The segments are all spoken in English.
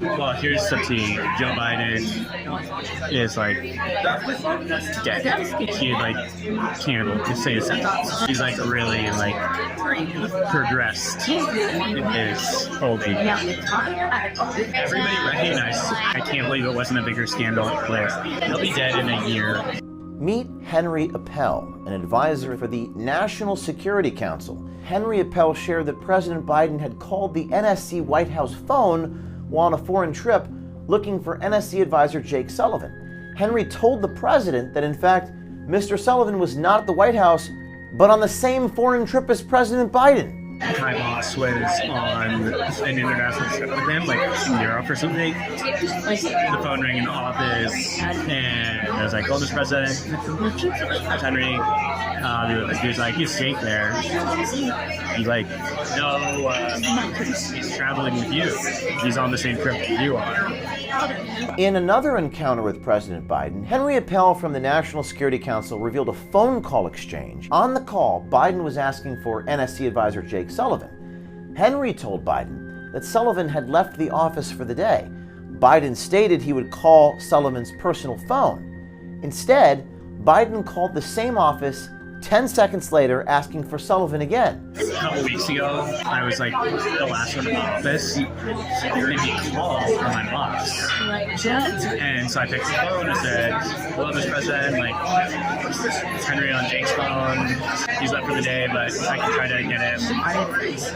Well, here's the tea. Joe Biden is like dead. He can't say his sentence. He's like really progressed in his whole game. Everybody recognized. I can't believe it wasn't a bigger scandal. He'll be dead in a year. Meet Henry Appel, an advisor for the National Security Council. Henry Appel shared that President Biden had called the NSC White House phone while on a foreign trip looking for NSC advisor Jake Sullivan. Henry told the president that, in fact, Mr. Sullivan was not at the White House, but on the same foreign trip as President Biden. My boss was on an international trip with him, like in Europe or something. The phone rang in the office, and I was like, "Oh, Mr. President, that's Henry." He was like, "Is Jake there?" He's like, "No, he's traveling with you. He's on the same trip that you are." In another encounter with President Biden, Henry Appel from the National Security Council revealed a phone call exchange. On the call, Biden was asking for NSC advisor Jake Sullivan. Henry told Biden that Sullivan had left the office for the day. Biden stated he would call Sullivan's personal phone. Instead, Biden called the same office 10 seconds later, asking for Sullivan again. A couple weeks ago, I was like the last one in the office, and he called from my boss. And so I picked the phone and said, "Hello, Mr. President, it's Henry on Jake's phone. He's left for the day, but I can try to get him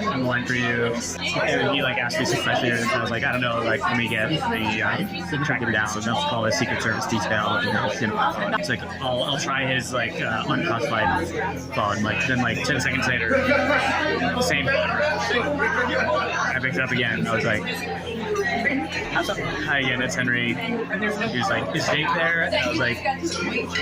on the line for you." And he asked me some questions, and I was like, "I don't know, let me get the track him down. I'll call his Secret Service detail." And it's like, I'll try his unclassified phone. Then 10 seconds later, same phone. I picked it up again. I was like, "Hi again, it's Henry." He was like, "Is Jake there?" And I was like,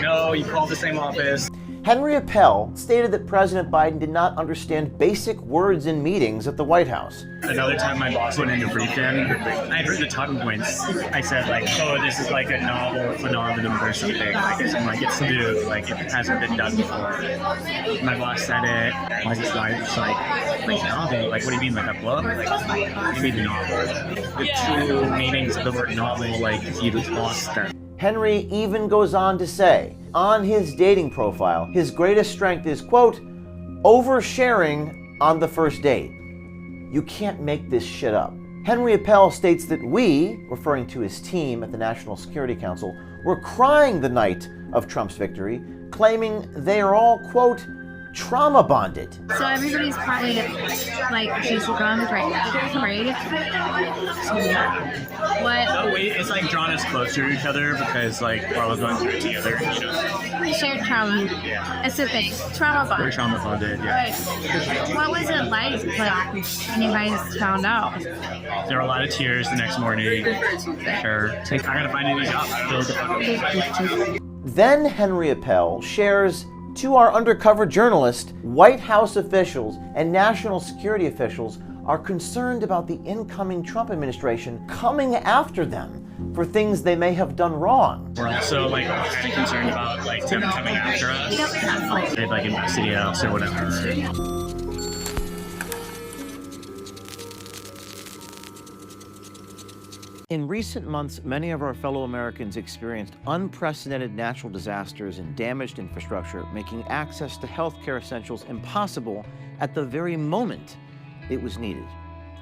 "No, you called the same office." Henry Appel stated that President Biden did not understand basic words in meetings at the White House. Another time my boss went in to brief him, I heard the talking points. I said "Oh, this is a novel phenomenon or something. It's new, it hasn't been done before." My boss said it. I was just novel? What do you mean, a book? What do you mean novel? The two meanings of the word novel, he lost them. Henry even goes on to say, on his dating profile, his greatest strength is, quote, oversharing on the first date. You can't make this shit up. Henry Appel states that we, referring to his team at the National Security Council, were crying the night of Trump's victory, claiming they are all, quote, trauma bonded. So everybody's probably just drawn right now, right? What? No, wait, it's drawn us closer to each other because we're all going through it together, Shared trauma. Yeah. It's a thing. Trauma bond. We're trauma bonded, yeah. Right. What was it like when you guys found out? There were a lot of tears the next morning. Sure. I gotta find a new job. Then Henry Appel shares to our undercover journalist, White House officials and national security officials are concerned about the incoming Trump administration coming after them for things they may have done wrong. We're also concerned about them coming after us. They've investigated us or whatever. In recent months, many of our fellow Americans experienced unprecedented natural disasters and damaged infrastructure, making access to healthcare essentials impossible at the very moment it was needed.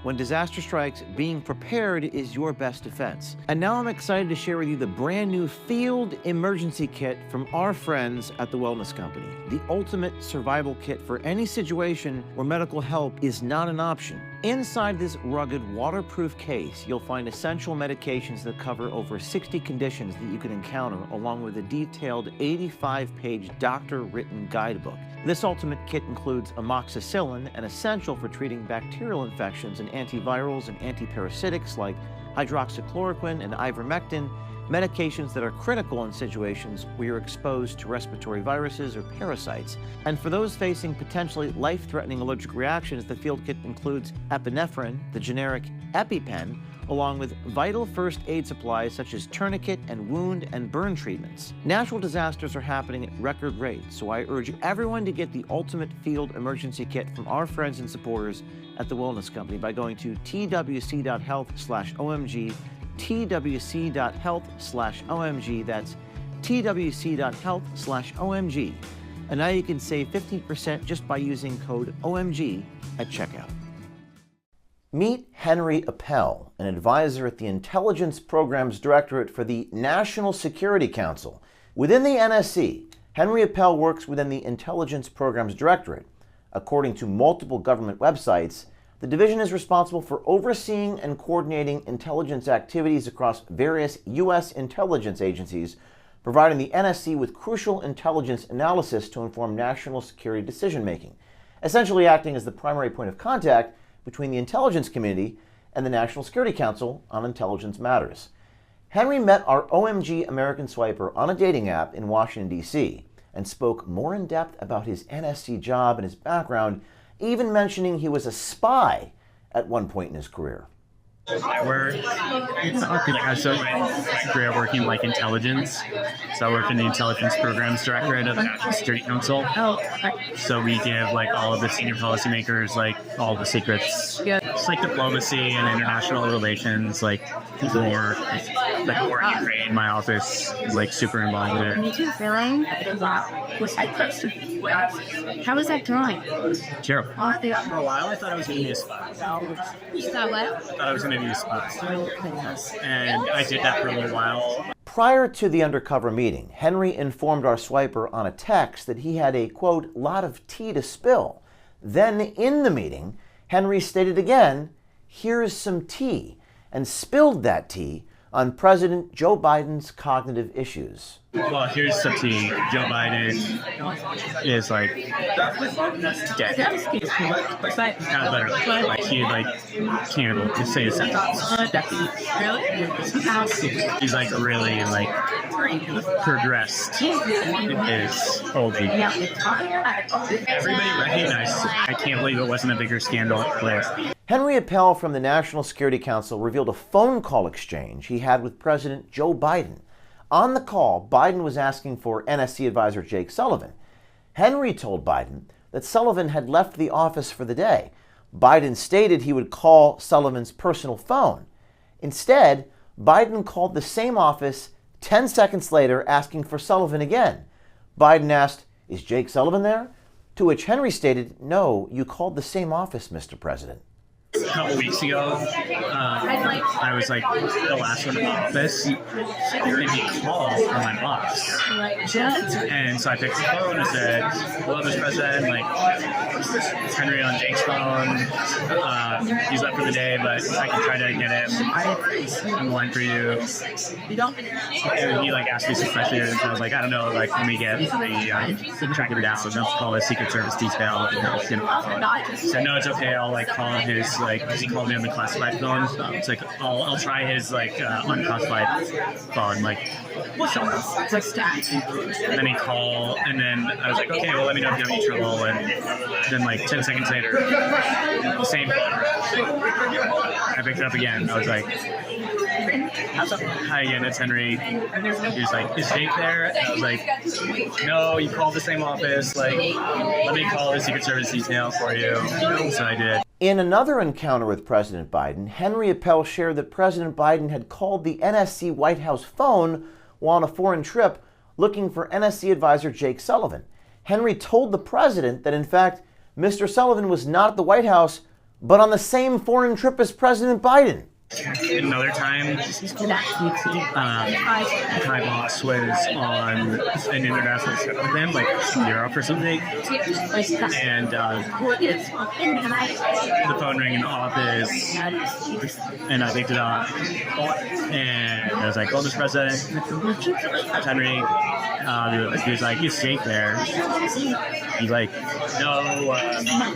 When disaster strikes, being prepared is your best defense. And now I'm excited to share with you the brand new Field Emergency Kit from our friends at the Wellness Company. The ultimate survival kit for any situation where medical help is not an option. Inside this rugged, waterproof case, you'll find essential medications that cover over 60 conditions that you can encounter, along with a detailed 85-page doctor-written guidebook. This ultimate kit includes amoxicillin, an essential for treating bacterial infections, and antivirals and antiparasitics like hydroxychloroquine and ivermectin, medications that are critical in situations where you're exposed to respiratory viruses or parasites. And for those facing potentially life-threatening allergic reactions, the field kit includes epinephrine, the generic EpiPen, along with vital first aid supplies such as tourniquet and wound and burn treatments. Natural disasters are happening at record rates, so I urge everyone to get the ultimate field emergency kit from our friends and supporters at The Wellness Company by going to twc.health/OMG, twc.health/OMG, that's twc.health/OMG. And now you can save 15% just by using code OMG at checkout. Meet Henry Appel, an advisor at the Intelligence Programs Directorate for the National Security Council. Within the NSC, Henry Appel works within the Intelligence Programs Directorate. According to multiple government websites, the division is responsible for overseeing and coordinating intelligence activities across various U.S. intelligence agencies, providing the NSC with crucial intelligence analysis to inform national security decision-making, essentially acting as the primary point of contact between the intelligence community and the National Security Council on intelligence matters. Henry met our OMG American Swiper on a dating app in Washington, D.C., and spoke more in depth about his NSC job and his background, even mentioning he was a spy at one point in his career. I started my career working in intelligence. So I work in the Intelligence Programs Directorate of the National Security Council. So we give all of the senior policymakers all the secrets. It's diplomacy and international relations, war, war in Ukraine. My office super involved with it. Me too, feeling. How was that drawing? Terrible. For a while I thought I was going to be a spy. You thought what? I thought I was going to be a spy. And I did that for a little while. Prior to the undercover meeting, Henry informed our swiper on a text that he had a, quote, lot of tea to spill. Then in the meeting, Henry stated again, here's some tea, and spilled that tea on President Joe Biden's cognitive issues. Well, here's some tea. Joe Biden is dead. Not better. He can't even say a sentence. He's really progressed in his old age. Everybody recognized. I can't believe it wasn't a bigger scandal there. Henry Appel from the National Security Council revealed a phone call exchange he had with President Joe Biden. On the call, Biden was asking for NSC advisor Jake Sullivan. Henry told Biden that Sullivan had left the office for the day. Biden stated he would call Sullivan's personal phone. Instead, Biden called the same office 10 seconds later asking for Sullivan again. Biden asked, "Is Jake Sullivan there?" To which Henry stated, "No, you called the same office, Mr. President." A couple weeks ago, I was the last one in the office, and he called from my boss. And so I picked the phone and said, "Hello, Mr. President, it's Henry on Jake's phone. He's left for the day, but I can try to get him on the line for you." And he asked me some questions, and I was I don't know, let me get the tracker down, so don't call his Secret Service detail. So no, it's okay, I'll call his because he called me on the classified phone. It's I'll try his unclassified phone. And then he called, and then I was okay, well, let me know if you have any trouble. And then 10 seconds later, the same phone. I picked it up again. I was "Hi again, it's Henry." He was "Is Jake there?" And I was "No, you called the same office. Let me call the Secret Service detail for you." So I did. In another encounter with President Biden, Henry Appel shared that President Biden had called the NSC White House phone while on a foreign trip looking for NSC advisor Jake Sullivan. Henry told the president that, in fact, Mr. Sullivan was not at the White House, but on the same foreign trip as President Biden. Another time, my boss was on an international trip with him, Europe or something, and the phone rang in the office, and I picked it up, and I was "Oh, Mr. President, Henry." He was "Is Jake there?" He's "No,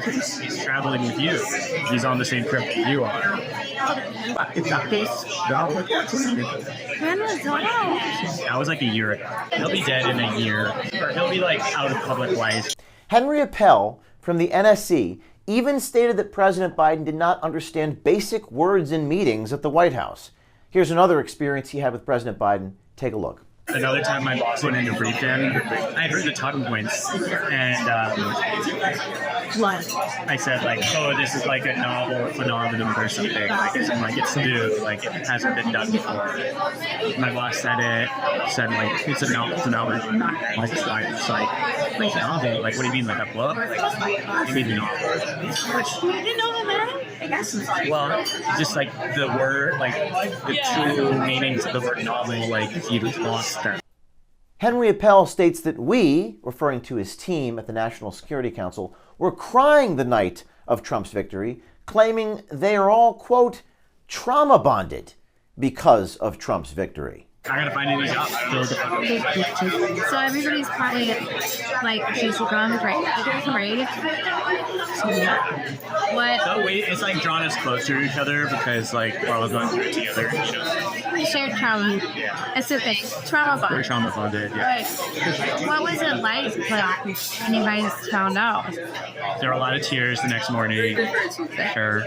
he's traveling with you. He's on the same trip that you are." When was that? That was a year ago. He'll be dead in a year, or he'll be out of public life. Henry Appel from the NSC even stated that President Biden did not understand basic words in meetings at the White House. Here's another experience he had with President Biden. Take a look. Another time my boss went in to brief him, I heard the talking points, and I said, like, oh, this is like a novel phenomenon or something. Like, it's new, like, it hasn't been done before. My boss said, like, it's a novel phenomenon. Like, it's like novel? Like, what do you mean, like a book? Like, you mean novel? You didn't know that? Well, just like the word, like the true meanings of the word novel, like he lost them. Henry Appel states that we, referring to his team at the National Security Council, were crying the night of Trump's victory, claiming they are all, quote, trauma bonded because of Trump's victory. I gotta find a new job. So everybody's probably like Casey Guns, right? What? So it's like drawn us closer to each other because like we're all going through it together. You know? We shared trauma. Yeah. It's a thing. Trauma bond. We're trauma bonded. Yeah. Right. What was it like when you guys found out? There were a lot of tears the next morning. Sure.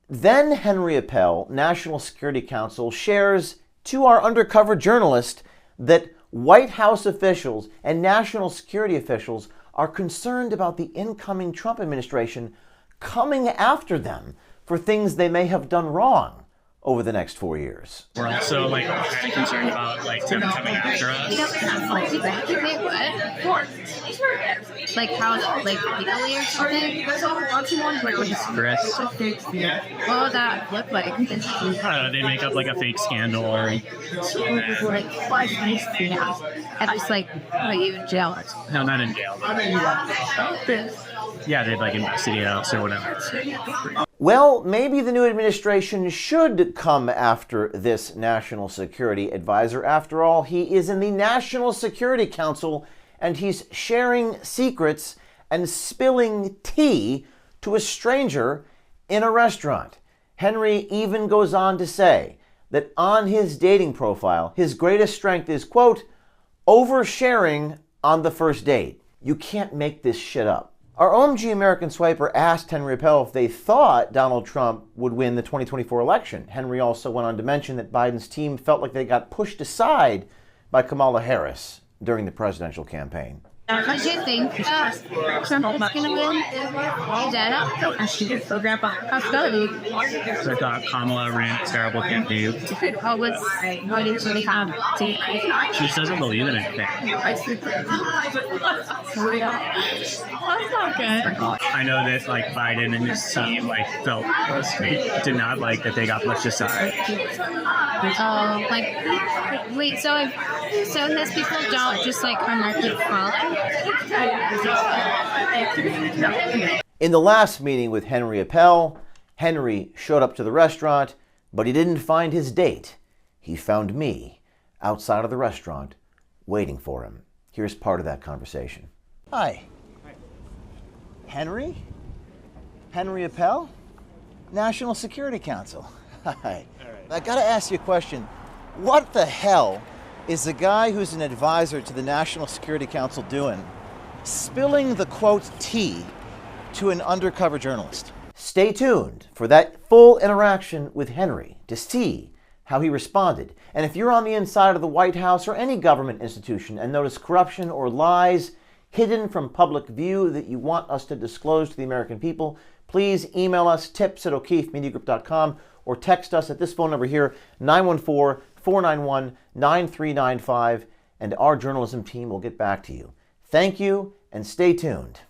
Then Henry Appel, National Security Council, shares to our undercover journalist that White House officials and national security officials are concerned about the incoming Trump administration coming after them for things they may have done wrong over the next 4 years. We're also like kind of concerned about like them coming after us. Wait, what? Like how, like legally or something? Stress. What would that look like? I don't know, they make up like a fake scandal or And just like put you in jail. no, not in jail. Yeah, they'd like investigate us or whatever. Well, maybe the new administration should come after this national security advisor. After all, he is in the National Security Council and he's sharing secrets and spilling tea to a stranger in a restaurant. Henry even goes on to say that on his dating profile, his greatest strength is, quote, oversharing on the first date. You can't make this shit up. Our OMG American Swiper asked Henry Appel if they thought Donald Trump would win the 2024 election. Henry also went on to mention that Biden's team felt like they got pushed aside by Kamala Harris during the presidential campaign. What do you think? Trump is going to win? Dana? How So I thought Kamala ran a terrible campaign. What did you have? She just doesn't believe in anything. That's not good. I know that like Biden and his team like did not like that they got pushed aside. Oh, like, wait, so his people don't just like unlikely follow? In the last meeting with Henry Appel, Henry showed up to the restaurant, but he didn't find his date. He found me outside of the restaurant waiting for him. Here's part of that conversation. Hi. Henry? Henry Appel? National Security Council. Hi. I gotta ask you a question. What the hell is the guy who's an advisor to the National Security Council doing spilling the, quote, tea to an undercover journalist? Stay tuned for that full interaction with Henry to see how he responded. And if you're on the inside of the White House or any government institution and notice corruption or lies hidden from public view that you want us to disclose to the American people, please email us tips@o'keefemediagroup.com or text us at this phone number here, 914-491-9395, and our journalism team will get back to you. Thank you, and stay tuned.